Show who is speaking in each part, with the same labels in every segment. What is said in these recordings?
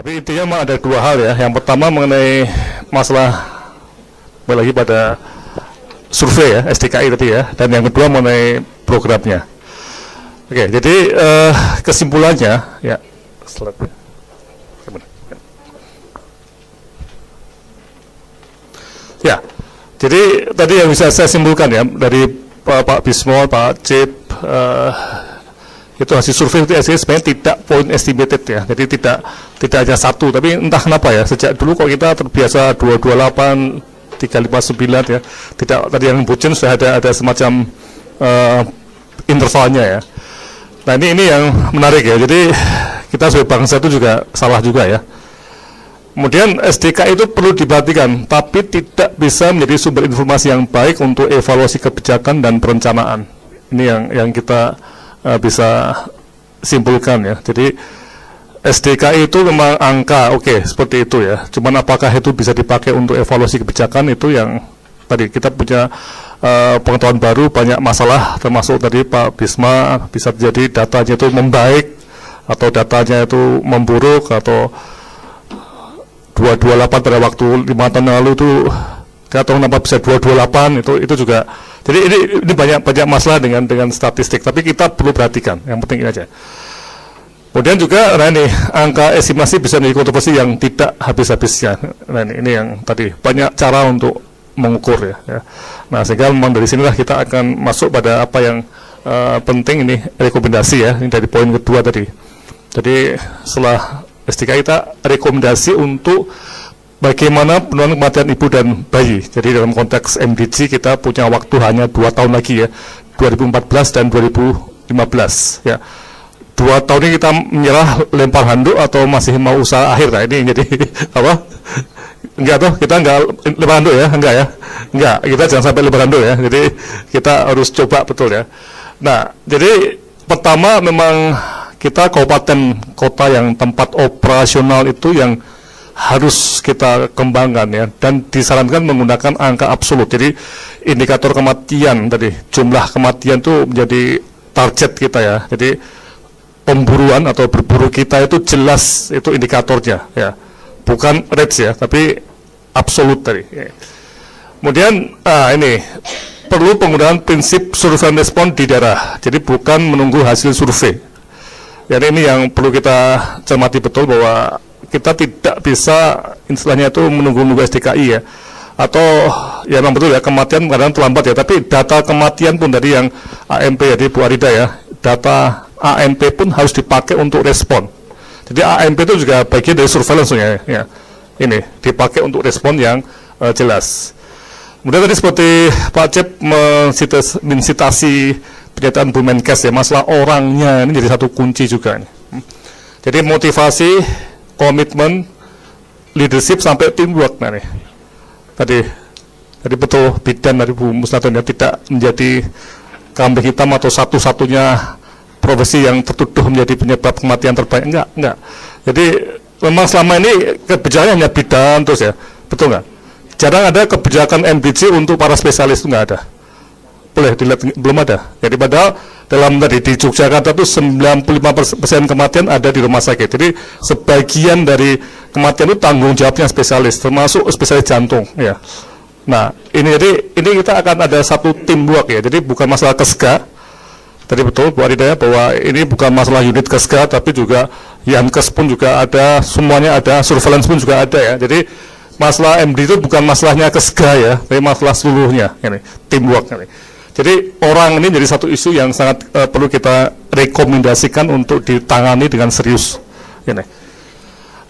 Speaker 1: Tapi intinya memang ada dua hal ya. Yang pertama mengenai masalah lagi pada survei ya, SDKI tadi ya. Dan yang kedua mengenai programnya. Oke, jadi kesimpulannya ya. Ya, jadi tadi yang bisa saya simpulkan ya dari Pak Bismo, Pak Cip, itu hasil survei itu sebenarnya tidak point estimated ya, jadi tidak hanya satu, tapi entah kenapa ya sejak dulu kok kita terbiasa 228, 359 ya, tidak tadi yang bucin sudah ada semacam intervalnya ya. Nah ini yang menarik ya, jadi kita sebagai bangsa itu juga salah juga ya. Kemudian SDK itu perlu diperhatikan, tapi tidak bisa menjadi sumber informasi yang baik untuk evaluasi kebijakan dan perencanaan. Ini yang kita bisa simpulkan ya. Jadi SDK itu memang angka, oke, seperti itu ya. Cuman apakah itu bisa dipakai untuk evaluasi kebijakan, itu yang tadi kita punya pengetahuan baru, banyak masalah, termasuk tadi Pak Bisma, bisa jadi datanya itu membaik atau datanya itu memburuk, atau 228 pada waktu 5 tahun lalu itu nggak tahu kenapa bisa 228, itu juga. Jadi ini banyak masalah dengan statistik, tapi kita perlu perhatikan, yang penting ini aja. Kemudian juga nah ini angka estimasi bisa menjadi kontroversi yang tidak habis-habisnya. Nah ini yang tadi banyak cara untuk mengukur ya. Nah sehingga memang dari sinilah kita akan masuk pada apa yang penting, ini rekomendasi ya, ini dari poin kedua tadi. Jadi setelah SDK kita rekomendasi untuk bagaimana penurunan kematian ibu dan bayi. Jadi dalam konteks MDG kita punya waktu hanya 2 tahun lagi ya, 2014 dan 2015 ya. 2 tahun ini kita menyerah, lempar handuk, atau masih mau usaha akhir. Nah ini jadi apa? Enggak toh, kita enggak lempar handuk ya, enggak ya, enggak, kita jangan sampai lempar handuk ya. Jadi kita harus coba betul ya. Nah jadi pertama memang kita kabupaten kota yang tempat operasional itu yang harus kita kembangkan ya, dan disarankan menggunakan angka absolut. Jadi indikator kematian tadi, jumlah kematian itu menjadi target kita ya. Jadi pemburuan atau berburu kita itu jelas, itu indikatornya ya, bukan rates ya, tapi absolut tadi ya. Kemudian ini perlu penggunaan prinsip survei respon di daerah, jadi bukan menunggu hasil survei. Jadi ini yang perlu kita cermati betul, bahwa kita tidak bisa istilahnya itu menunggu SDKI ya, atau ya memang betul ya, kematian kadang terlambat ya, tapi data kematian pun dari yang AMP ya, di Bu Arida ya, data AMP pun harus dipakai untuk respon. Jadi AMP itu juga bagian dari surveillance ya, ini dipakai untuk respon yang jelas. Kemudian tadi seperti Pak Cep mensitasi pernyataan Bu Menkes ya, masalah orangnya ini jadi satu kunci juga nih. Jadi motivasi, komitmen, leadership sampai teamwork. Nah nih tadi betul bidan dari Bu Musnatun ya, tidak menjadi kambing hitam atau satu-satunya profesi yang tertuduh menjadi penyebab kematian terbanyak, enggak. Jadi memang selama ini kebijakannya hanya bidan terus ya, betul nggak? Jarang ada kebijakan MDG untuk para spesialis, itu nggak ada. Boleh dilihat, belum ada. Jadi padahal dalam tadi di Yogyakarta itu 95% kematian ada di rumah sakit. Jadi sebagian dari kematian itu tanggung jawabnya spesialis, termasuk spesialis jantung ya. Nah ini kita akan ada satu teamwork ya. Jadi bukan masalah KESGA. Tadi betul Bu Arida ya, bahwa ini bukan masalah unit KESGA, tapi juga Yankes pun juga ada, semuanya ada, surveillance pun juga ada ya. Jadi masalah MD itu bukan masalahnya KESGA ya, tapi masalah seluruhnya ini, teamwork ini. Jadi orang ini jadi satu isu yang sangat perlu kita rekomendasikan untuk ditangani dengan serius ini.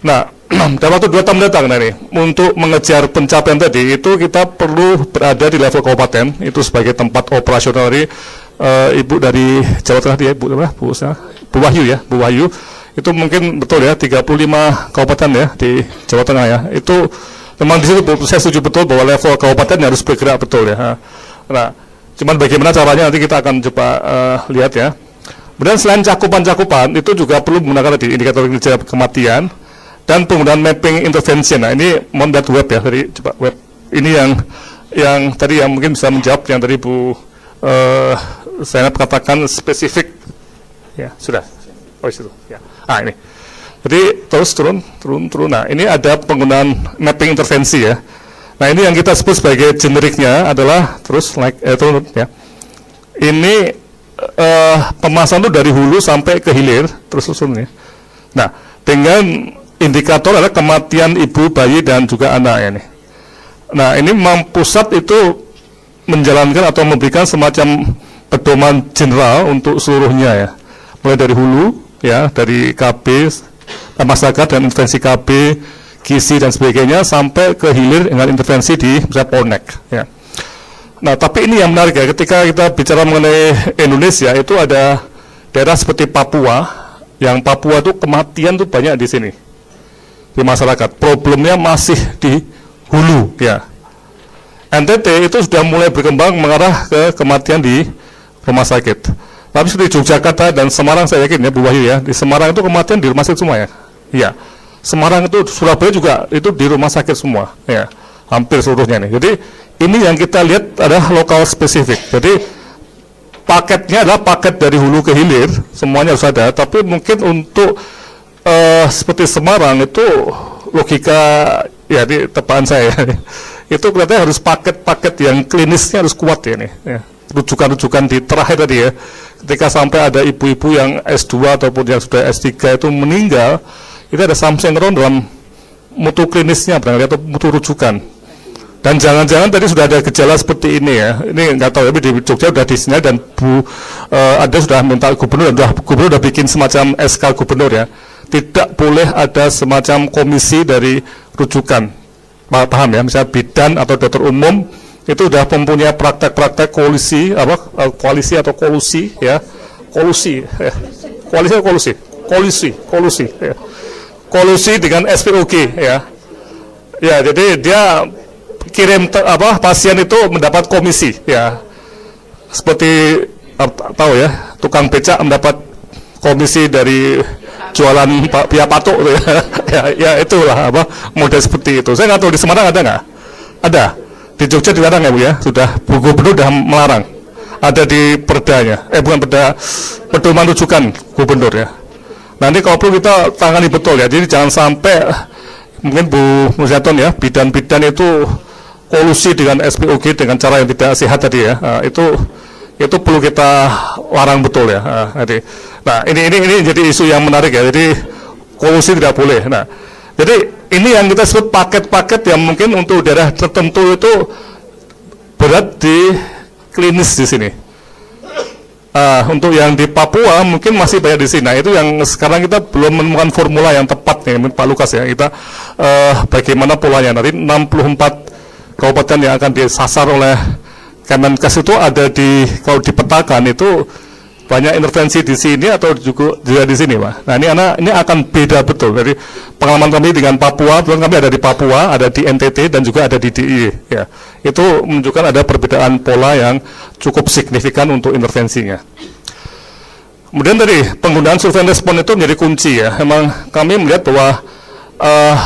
Speaker 1: Nah dalam waktu 2 tahun mendatang ini, untuk mengejar pencapaian tadi itu kita perlu berada di level kabupaten, itu sebagai tempat operasional dari Ibu dari Jawa Tengah dia, Bu Wahyu ya, Bu Wahyu itu mungkin betul ya, 35 kabupaten ya di Jawa Tengah ya. Itu memang di situ saya setuju betul bahwa level kabupaten harus bergerak betul ya. Nah, cuman bagaimana caranya nanti kita akan coba lihat ya. Kemudian selain cakupan itu juga perlu menggunakan tadi indikator kinerja kematian dan penggunaan mapping intervention. Nah, ini mohon lihat web ya, tadi coba web. Ini yang tadi yang mungkin bisa menjawab yang tadi Bu saya katakan spesifik ya, sudah. Oh itu ya. Ini Jadi terus turun. Nah, ini ada penggunaan mapping intervensi ya. Nah, ini yang kita sebut sebagai generiknya adalah terus turun ya. Ini pemasangan itu dari hulu sampai ke hilir terus turun ya. Nah, dengan indikator adalah kematian ibu, bayi dan juga anak ya nih. Nah, ini pusat itu menjalankan atau memberikan semacam pedoman general untuk seluruhnya ya. Mulai dari hulu ya, dari KB masyarakat dan intervensi KB, gizi dan sebagainya sampai ke hilir dengan intervensi di misalnya Polnek ya. Nah, tapi ini yang menarik ya, ketika kita bicara mengenai Indonesia itu ada daerah seperti Papua, yang Papua itu kematian tuh banyak di sini di masyarakat. Problemnya masih di hulu ya. NTT itu sudah mulai berkembang mengarah ke kematian di rumah sakit. Tapi seperti Yogyakarta dan Semarang saya yakin ya Bu Wahyu ya, di Semarang itu kematian di rumah sakit semua ya. Iya. Semarang itu, Surabaya juga itu di rumah sakit semua ya. Hampir seluruhnya nih. Jadi ini yang kita lihat adalah lokal spesifik. Jadi paketnya adalah paket dari hulu ke hilir, semuanya harus ada, tapi mungkin untuk seperti Semarang itu logika ya di tepaan saya itu kelihatannya harus paket-paket yang klinisnya harus kuat ya nih ya. Rujukan-rujukan di terakhir tadi ya, ketika sampai ada ibu-ibu yang S2 ataupun yang sudah S3 itu meninggal, itu ada something wrong dalam mutu klinisnya barangkali atau mutu rujukan. Dan jangan-jangan tadi sudah ada gejala seperti ini ya, ini nggak tahu, tapi di Jogja sudah disinyalir dan ada sudah minta gubernur, dan gubernur sudah bikin semacam SK gubernur ya, tidak boleh ada semacam komisi dari rujukan, paham ya, misalnya bidan atau dokter umum itu sudah mempunyai praktek-praktek koalisi atau kolusi ya, kolusi ya, kolusi dengan SPOG ya, ya jadi dia kirim pasien itu mendapat komisi ya, seperti tahu ya, tukang becak mendapat komisi dari jualan pia patuk ya itulah model seperti itu. Saya nggak tahu di Semarang ada nggak? Ada. Di Jogja dilarang ya Bu ya, sudah Bu Gubernur sudah melarang. Ada di perdanya, bukan perda, pedoman rujukan Gubernur ya. Nanti kalau perlu kita tangani betul ya, jadi jangan sampai mungkin Bu Musyaton ya, bidan-bidan itu kolusi dengan SPOG dengan cara yang tidak sehat tadi ya, itu perlu kita larang betul ya. Nah ini jadi isu yang menarik ya, jadi kolusi tidak boleh. Nah jadi ini yang kita sebut paket-paket yang mungkin untuk daerah tertentu itu berat di klinis di sini. Untuk yang di Papua mungkin masih banyak di sini. Nah itu yang sekarang kita belum menemukan formula yang tepat nih Pak Lukas ya. Kita bagaimana polanya nanti 64 kabupaten yang akan disasar oleh Kemenkes itu ada di, kalau dipetakan itu banyak intervensi di sini atau juga di sini Pak. Nah ini akan beda betul. Jadi pengalaman kami dengan Papua, kami ada di Papua, ada di NTT dan juga ada di DIY ya. Itu menunjukkan ada perbedaan pola yang cukup signifikan untuk intervensinya. Kemudian tadi penggunaan surveillance respon itu menjadi kunci ya. Memang kami melihat bahwa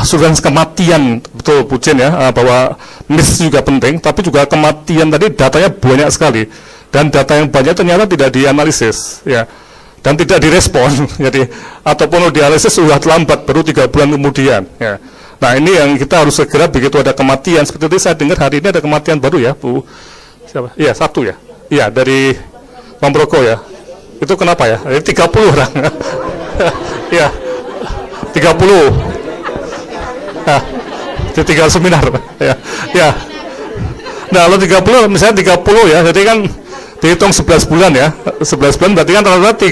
Speaker 1: surveillance kematian betul Bu Jen ya, bahwa MIS juga penting, tapi juga kematian tadi datanya banyak sekali. Dan data yang banyak ternyata tidak dianalisis ya, dan tidak direspon jadi ataupun dianalisis sudah terlambat baru 3 bulan kemudian ya. Nah ini yang kita harus segera, begitu ada kematian seperti itu. Saya dengar hari ini ada kematian baru ya Bu siapa? Iya Sabtu ya, iya dari Pambroko ya, itu kenapa ya, 30 orang ya 30 nah, itu 3 seminar ya. Nah kalau 30 misalnya 30 ya, jadi kan dihitung 11 bulan ya, 11 bulan berarti kan rata-rata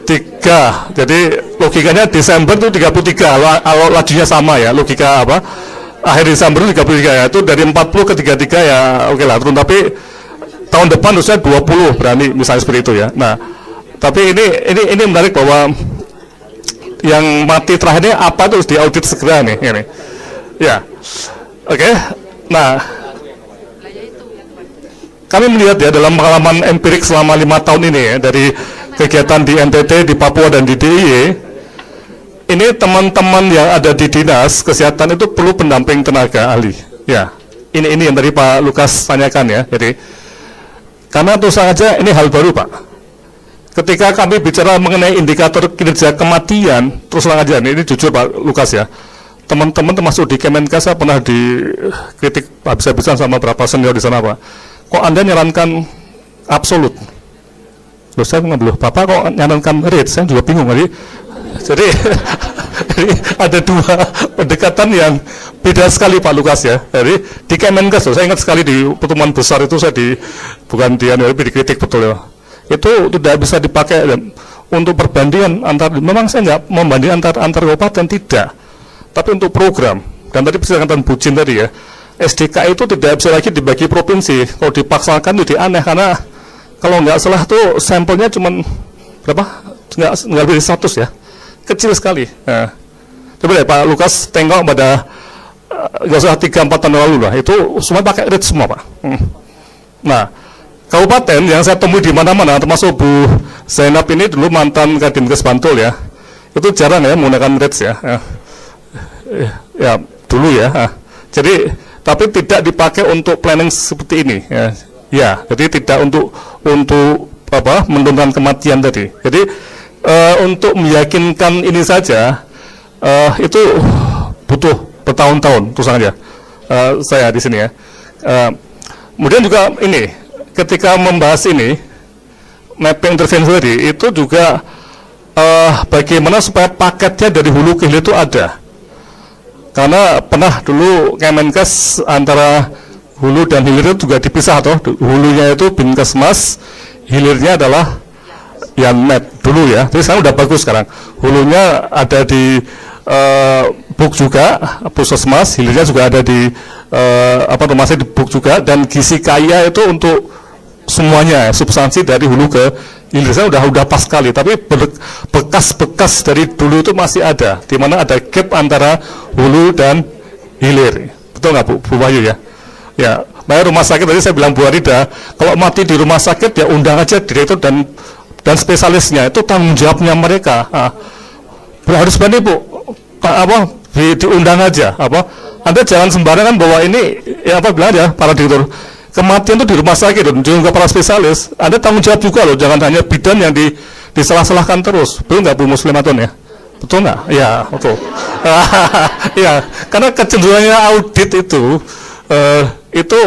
Speaker 1: 3, jadi logikanya Desember itu 33, lajunya sama ya, logika akhir Desember itu 33 ya, itu dari 40 ke 33 ya oke lah turun, tapi tahun depan harusnya 20 berani misalnya seperti itu ya. Nah tapi ini menarik bahwa yang mati terakhirnya apa itu harus diaudit segera nih ini ya. Oke. Nah kami melihat ya dalam pengalaman empirik selama 5 tahun ini ya, dari kegiatan di NTT, di Papua dan di DIY, ini teman-teman yang ada di dinas kesehatan itu perlu pendamping tenaga ahli ya. Ini yang tadi Pak Lukas tanyakan ya. Jadi karena terus saja ini hal baru Pak, ketika kami bicara mengenai indikator kinerja kematian, terus terang aja, ini jujur Pak Lukas ya, teman-teman termasuk di Kemenkes saya pernah dikritik habis-habisan sama beberapa senior di sana Pak. Kok Anda nyarankan absolut? Loh saya bilang, Bapak kok nyarankan rate? Saya juga bingung tadi. Jadi ada dua pendekatan yang beda sekali Pak Lukas ya. Jadi di Kemenkes, saya ingat sekali di pertemuan besar itu saya bukan dikritik betul ya. Itu tidak bisa dipakai untuk perbandingan antar, memang saya nggak membandingkan antar kabupaten, tidak. Tapi untuk program, dan tadi persilakan Bujin tadi ya, SDK itu tidak bisa lagi dibagi provinsi. Kalau dipaksakan itu aneh, karena kalau nggak salah tuh sampelnya cuma berapa? Nggak lebih 100 ya, kecil sekali. Nah, coba deh Pak Lukas tengok pada nggak usah 3-4 tahun lalu lah, itu semua pakai rate semua Pak. Nah, kabupaten yang saya temui di mana-mana, termasuk Bu Zainab ini dulu mantan Kadinkes Bantul ya, itu jarang ya menggunakan rates ya. Ya dulu ya. Jadi tapi tidak dipakai untuk planning seperti ini ya. Ya, jadi tidak untuk apa menurunkan kematian tadi. Jadi untuk meyakinkan ini saja itu butuh bertahun-tahun terus saja saya di sini ya. Kemudian juga ini ketika membahas ini mapping intervensi tadi itu juga bagaimana supaya paketnya dari hulu ke hilir itu ada. Karena pernah dulu Kemenkes antara hulu dan hilir itu juga dipisah toh. Hulunya itu Binkesmas, hilirnya adalah Yanmed dulu ya. Jadi sekarang udah bagus sekarang. Hulunya ada di BUK juga, Puskesmas, hilirnya juga ada di rumah sakit di BUK juga, dan gizi kaya itu untuk semuanya, substansi dari hulu ke hilir saya udah pas sekali, tapi bekas-bekas dari dulu itu masih ada, di mana ada gap antara hulu dan hilir. Betul nggak Bu Wahyu ya? Ya, makanya rumah sakit tadi saya bilang Bu Arida, kalau mati di rumah sakit ya undang aja direktur dan spesialisnya, itu tanggung jawabnya mereka. Harus berani Bu, diundang aja. Anda jangan sembarangan bahwa ini ya bilang ya para direktur. Kematian itu di rumah sakit dan juga para spesialis. Ada tanggung jawab juga loh, jangan hanya bidan yang disalah-salahkan terus. Betul nggak Bu Muslimatun ya? Betul nggak? Ya, betul. Ya, karena kecenderungannya audit itu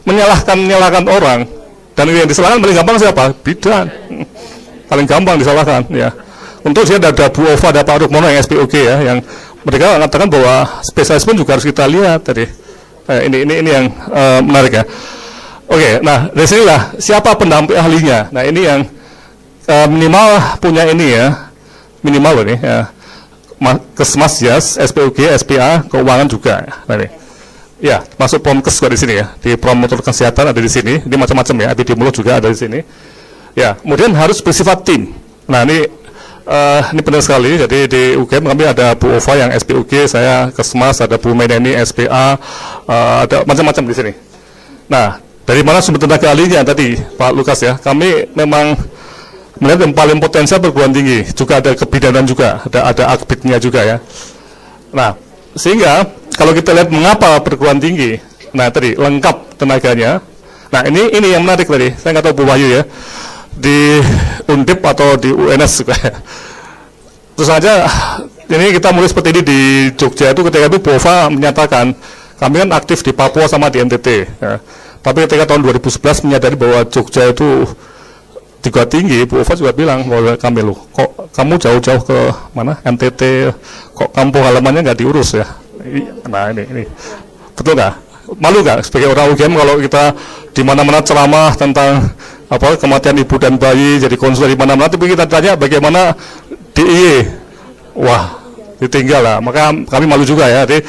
Speaker 1: menyalahkan orang, dan yang disalahkan paling gampang siapa? Bidan. Paling gampang disalahkan ya. Untuk dia ada Bu Ova, ada Pak Rukmono yang SPOG ya, yang mereka mengatakan bahwa spesialis pun juga harus kita lihat tadi. Ini yang menarik ya. Oke, nah dari sinilah siapa pendamping ahlinya. Nah ini yang minimal punya ini ya, minimal ini ya, Kesmas ya, SPOG, SPA, keuangan juga. Nah, ini. Ya, masuk Promkes juga di sini ya, di promotor kesehatan ada di sini, ini macam-macam ya, epidemiolog juga ada di sini. Ya, kemudian harus bersifat tim. Nah ini benar sekali. Jadi di UGM kami ada Bu Ova yang SPOG, saya Kesmas, ada Bu Meneni SPA, ada macam-macam di sini. Nah, dari mana sumber tenaga ahlinya tadi Pak Lukas ya, kami memang melihat yang paling potensial perguruan tinggi, juga ada kebidanan juga, ada akbidnya juga ya. Nah, sehingga kalau kita lihat mengapa perguruan tinggi, nah tadi lengkap tenaganya. Nah ini yang menarik tadi, saya nggak tahu Bu Wahyu ya, di Undip atau di UNS juga. Terus saja ini kita mulai seperti ini di Jogja itu, ketika itu Bu Ova menyatakan kami kan aktif di Papua sama di NTT ya. Tapi ketika tahun 2011 menyadari bahwa Jogja itu juga tinggi, Bu Ova juga bilang bahwa kami loh, kok kamu jauh-jauh ke mana NTT, kok kampung halamannya nggak diurus ya. Nah ini betul nggak? Malu nggak sebagai orang UGM kalau kita di mana-mana ceramah tentang kematian ibu dan bayi, jadi konsul di mana-mana, tapi kita tanya bagaimana DIY, wah ditinggal lah. Maka kami malu juga ya. Jadi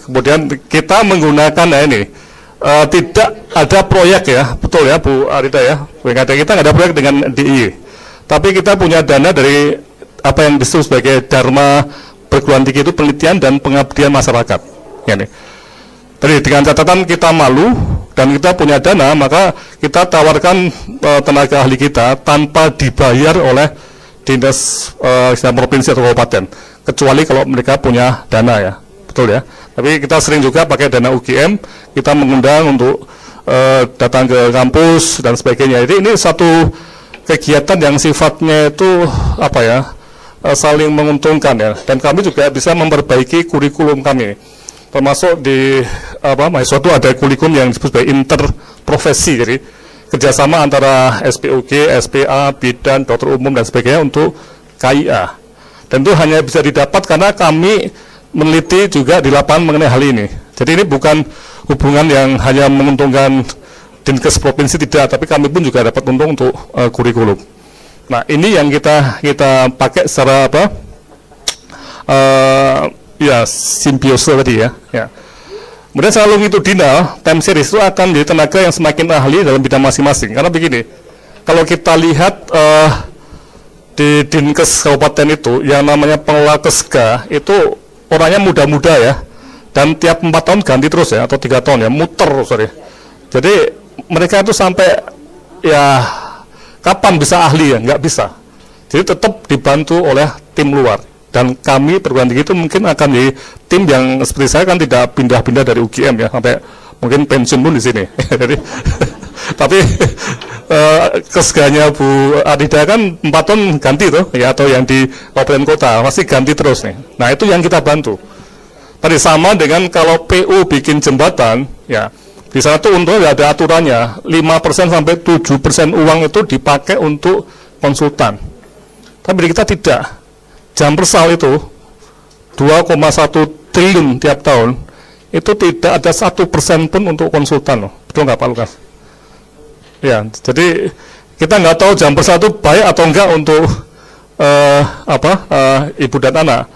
Speaker 1: kemudian kita menggunakan ini. Tidak ada proyek ya, betul ya Bu Arida ya. Kita nggak ada proyek dengan DIY, tapi kita punya dana dari apa yang disebut sebagai Dharma perguruan tinggi itu penelitian dan pengabdian masyarakat. Ya nih. Jadi dengan catatan kita malu dan kita punya dana, maka kita tawarkan tenaga ahli kita tanpa dibayar oleh dinas provinsi atau kabupaten, kecuali kalau mereka punya dana ya, betul ya. Tapi kita sering juga pakai dana UGM, kita mengundang untuk datang ke kampus dan sebagainya. Jadi ini satu kegiatan yang sifatnya itu apa ya, saling menguntungkan ya, dan kami juga bisa memperbaiki kurikulum kami, termasuk di mahasiswa itu ada kurikulum yang disebut sebagai interprofesi, jadi kerjasama antara SPOG, SPA, bidan, dokter umum dan sebagainya untuk KIA, dan itu hanya bisa didapat karena kami meneliti juga di lapangan mengenai hal ini. Jadi ini bukan hubungan yang hanya menguntungkan Dinkes provinsi, tidak, tapi kami pun juga dapat untung untuk kurikulum. Nah, ini yang kita pakai secara simbiose tadi ya. Kemudian secara longitudinal, time series itu akan menjadi tenaga yang semakin ahli dalam bidang masing-masing. Karena begini, kalau kita lihat di Dinkes Kabupaten itu, yang namanya pengelola Kesga itu orangnya muda-muda ya, dan tiap 4 tahun ganti terus ya, atau 3 tahun ya, muter, sorry. Jadi mereka itu sampai ya kapan bisa ahli ya, nggak bisa. Jadi tetap dibantu oleh tim luar, dan kami perguruan tinggi itu mungkin akan di tim yang seperti saya kan tidak pindah-pindah dari UGM ya, sampai mungkin pensiun pun di sini. Jadi tapi Kesganya Bu Adida kan 4 tahun ganti tuh ya, atau yang di kabupaten kota masih ganti terus nih. Nah, itu yang kita bantu. Tadi sama dengan kalau PU bikin jembatan ya, di sana tuh untungnya ada aturannya, 5% sampai 7% uang itu dipakai untuk konsultan. Tapi di kita tidak. Jambersal itu 2,1 triliun tiap tahun, itu tidak ada 1% pun untuk konsultan loh. Betul nggak Pak Lukas? Ya, jadi kita nggak tahu Jambersal itu baik atau enggak untuk ibu dan anak.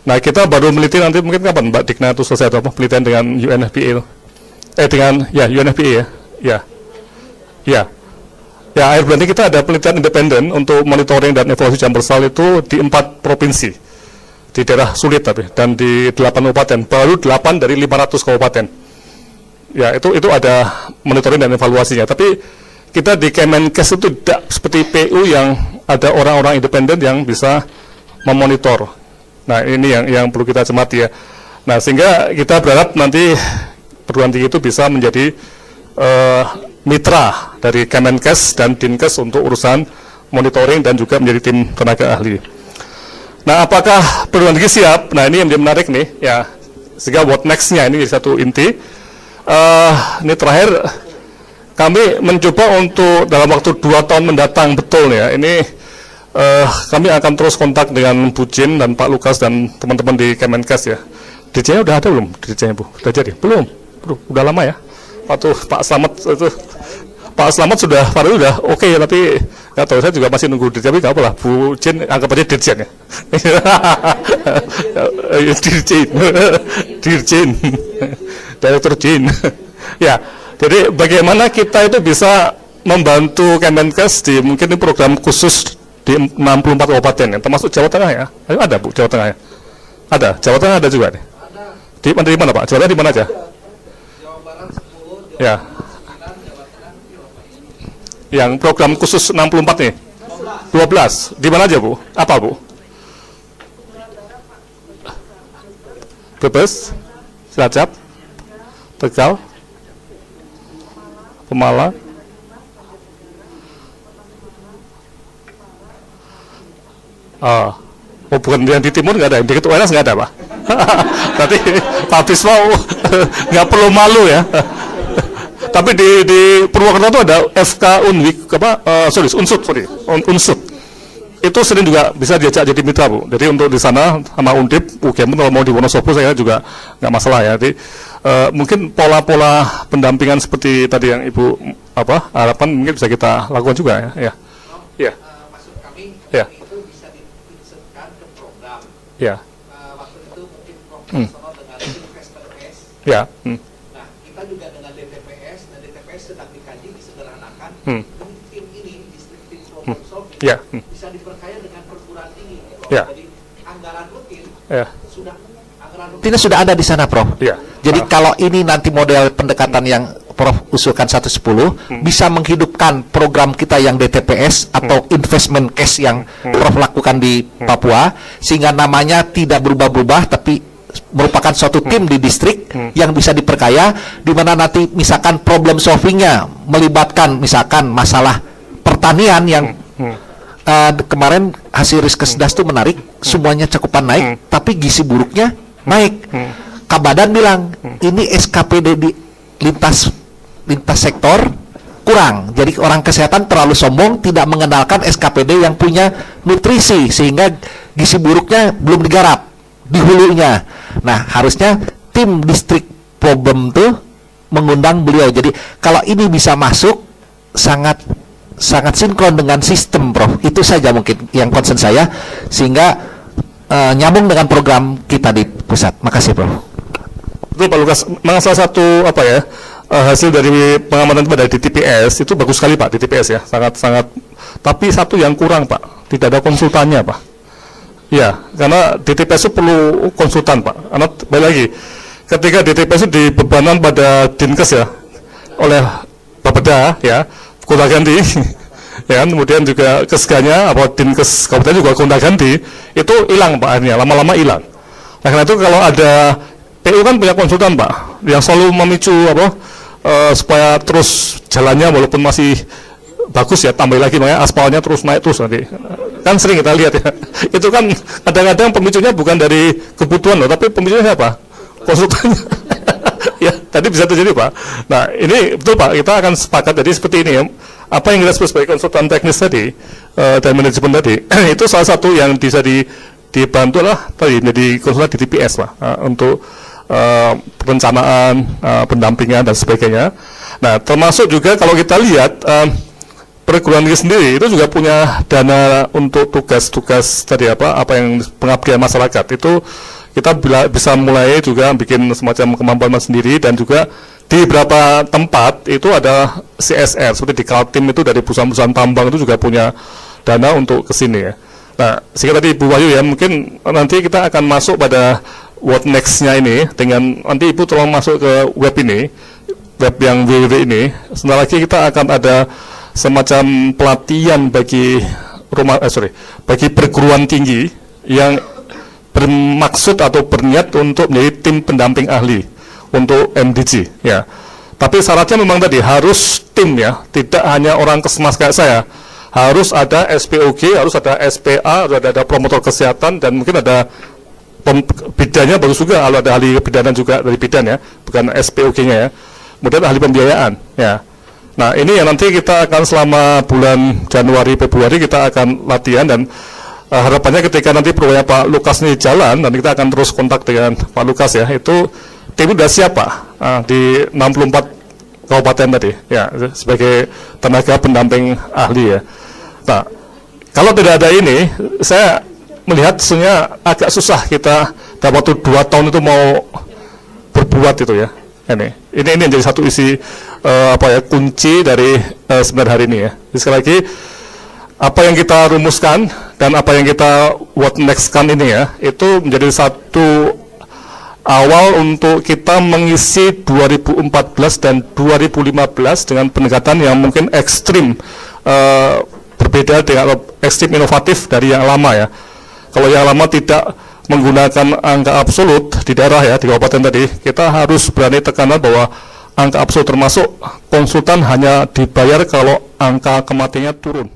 Speaker 1: Nah, kita baru meneliti nanti mungkin kapan Mbak Dikna itu selesai atau penelitian dengan UNFPA itu. UNFPA ya. Ya, akhir bulan ini kita ada penelitian independen untuk monitoring dan evaluasi Jambersal itu di 4 provinsi. Di daerah sulit tapi, dan di 8 kabupaten, baru 8 dari 500 kabupaten. Ya, itu ada monitoring dan evaluasinya. Tapi kita di Kemenkes itu tidak seperti PU yang ada orang-orang independen yang bisa memonitor. Nah, ini yang perlu kita cermati ya. Nah, sehingga kita berharap nanti perguruan tinggi itu bisa menjadi mitra dari Kemenkes dan Dinkes untuk urusan monitoring dan juga menjadi tim tenaga ahli. Nah, apakah perguruan tinggi siap? Nah, ini yang menarik nih ya. Sehingga what next-nya ini jadi satu inti. Ini terakhir kami mencoba untuk dalam waktu 2 tahun mendatang betul ya. Ini kami akan terus kontak dengan Bu Jin dan Pak Lukas dan teman-teman di Kemenkes ya. DJ-nya udah ada belum? DJ-nya Bu, udah jadi? Belum, udah lama ya. Pak Slamet itu, Pak Slamet sudah oke, tapi nggak tahu, saya juga masih nunggu DJ, tapi nggak apa lah. Bu Jin anggap aja Dirjen ya. Dirjen. Direktur Jin. Ya, jadi bagaimana kita itu bisa membantu Kemenkes di mungkin ini program khusus di 64 kabupaten ya, termasuk Jawa Tengah ya. Ayo, ada Bu Jawa Tengah ya? Ada, Jawa Tengah ada juga nih. Di mana Pak? Jawa Tengah di mana aja? Jawa Barat 10, Jawa ya. 9, Jawa Tengah yang program khusus 64 nih. 12. Di mana aja Bu? Apa Bu? Brebes, Cilacap, Tegal, Pemalang, bukan yang di timur nggak ada, di Ketua UNS nggak ada Pak. Berarti Pak Bisma nggak perlu malu ya. Tapi di Purwokerto itu ada FK Unwik Unsut. Itu sering juga bisa diajak jadi mitra Bu. Jadi untuk di sana sama Undip, UGM kalau mau di Wonosobo saya juga nggak masalah ya. Jadi mungkin pola-pola pendampingan seperti tadi yang Ibu harapan mungkin bisa kita lakukan juga ya. Ya.
Speaker 2: Maksud kami
Speaker 1: ya.
Speaker 2: Itu bisa diinsertkan ke program.
Speaker 1: Ya.
Speaker 2: Waktu itu mungkin profesional dengan DTPS.
Speaker 1: Ya.
Speaker 2: Nah, kita juga dengan DTPS, dan DTPS sedang dikaji disederhanakan. Tim ini, distrik tim problem solving,
Speaker 1: Ya.
Speaker 2: bisa diperkaya dengan perguruan tinggi.
Speaker 1: Ya.
Speaker 2: Jadi anggaran rutin sudah
Speaker 3: Ini sudah ada di sana, Prof.
Speaker 1: Ya.
Speaker 3: Jadi kalau ini nanti model pendekatan yang Prof usulkan 110 bisa menghidupkan program kita yang DTPS atau investment case yang Prof lakukan di Papua, sehingga namanya tidak berubah-ubah tapi merupakan suatu tim di distrik yang bisa diperkaya, di mana nanti misalkan problem solvingnya melibatkan misalkan masalah pertanian yang kemarin hasil Riskesdas itu menarik, semuanya cakupan naik, tapi gizi buruknya naik. Kabadan bilang ini SKPD di lintas sektor kurang. Jadi orang kesehatan terlalu sombong, tidak mengenalkan SKPD yang punya nutrisi, sehingga gizi buruknya belum digarap di hulunya. Nah, harusnya tim distrik problem tuh mengundang beliau. Jadi kalau ini bisa masuk, sangat sinkron dengan sistem, Prof. Itu saja mungkin yang concern saya, sehingga nyambung dengan program kita di pusat. Makasih, Prof.
Speaker 1: Betul, Pak Lukas. Memang salah satu hasil dari pengamatan pada DTPS itu bagus sekali, Pak. DTPS ya, sangat. Tapi satu yang kurang, Pak, tidak ada konsultannya, Pak. Ya, karena DTPS itu perlu konsultan, Pak. Karena balik lagi, ketika DTPS itu dibebankan pada Dinkes ya, oleh Bapeda ya, gonta ganti, ya, kemudian juga Kesganya, Dinkes Kabupaten juga gonta ganti, itu hilang, Pak, akhirnya lama-lama hilang. Nah, karena itu kalau ada PU kan punya konsultan, Pak, yang selalu memicu supaya terus jalannya walaupun masih bagus ya, tambah lagi makanya aspalnya terus naik terus nanti. Kan sering kita lihat ya. Itu kan kadang-kadang pemicunya bukan dari kebutuhan loh, tapi pemicunya siapa? Konsultannya. Ya, tadi bisa terjadi, Pak. Nah, ini betul, Pak, kita akan sepakat jadi seperti ini ya. Apa yang kita sebut sebagai konsultan teknis tadi dan manajemen tadi, itu salah satu yang bisa dibantu lah tadi menjadi konsultan di TPS, Pak, untuk perencanaan, pendampingan dan sebagainya. Nah, termasuk juga kalau kita lihat perguruan tinggi sendiri itu juga punya dana untuk tugas-tugas tadi apa yang pengabdian masyarakat. Itu kita bisa mulai juga bikin semacam kemampuan sendiri, dan juga di beberapa tempat itu ada CSR seperti di Kaltim itu dari perusahaan-perusahaan tambang itu juga punya dana untuk kesini ya. Nah, sehingga tadi Bu Wahyu ya, mungkin nanti kita akan masuk pada what next-nya ini, dengan nanti Ibu tolong masuk ke web ini, web yang www ini. Sebentar lagi kita akan ada semacam pelatihan bagi bagi perguruan tinggi yang bermaksud atau berniat untuk menjadi tim pendamping ahli untuk MDG ya. Tapi syaratnya memang tadi harus tim ya, tidak hanya orang kesmas kayak saya. Harus ada SPOG, harus ada SPA, harus ada promotor kesehatan, dan mungkin ada bidannya bagus juga kalau ada ahli kebidanan juga dari bidan ya, bukan SPOG-nya ya. Kemudian ahli pembiayaan ya. Nah, ini yang nanti kita akan selama bulan Januari Februari kita akan latihan, dan harapannya ketika nanti programnya Pak Lukas ini jalan, nanti kita akan terus kontak dengan Pak Lukas ya. Itu tim udah siap, Pak, di 64 kabupaten tadi ya, sebagai tenaga pendamping ahli ya. Nah, kalau tidak ada ini, saya melihat sebenarnya agak susah kita dalam waktu 2 tahun itu mau berbuat itu ya. Ini yang jadi satu isi kunci dari seminar hari ini ya. Jadi sekali lagi, apa yang kita rumuskan dan apa yang kita what next kan ini ya, itu menjadi satu awal untuk kita mengisi 2014 dan 2015 dengan pendekatan yang mungkin ekstrim, berbeda dengan ekstrim inovatif dari yang lama ya. Kalau yang lama tidak menggunakan angka absolut di daerah ya, di kabupaten tadi, kita harus berani tekanan bahwa angka absolut termasuk konsultan hanya dibayar kalau angka kematiannya turun.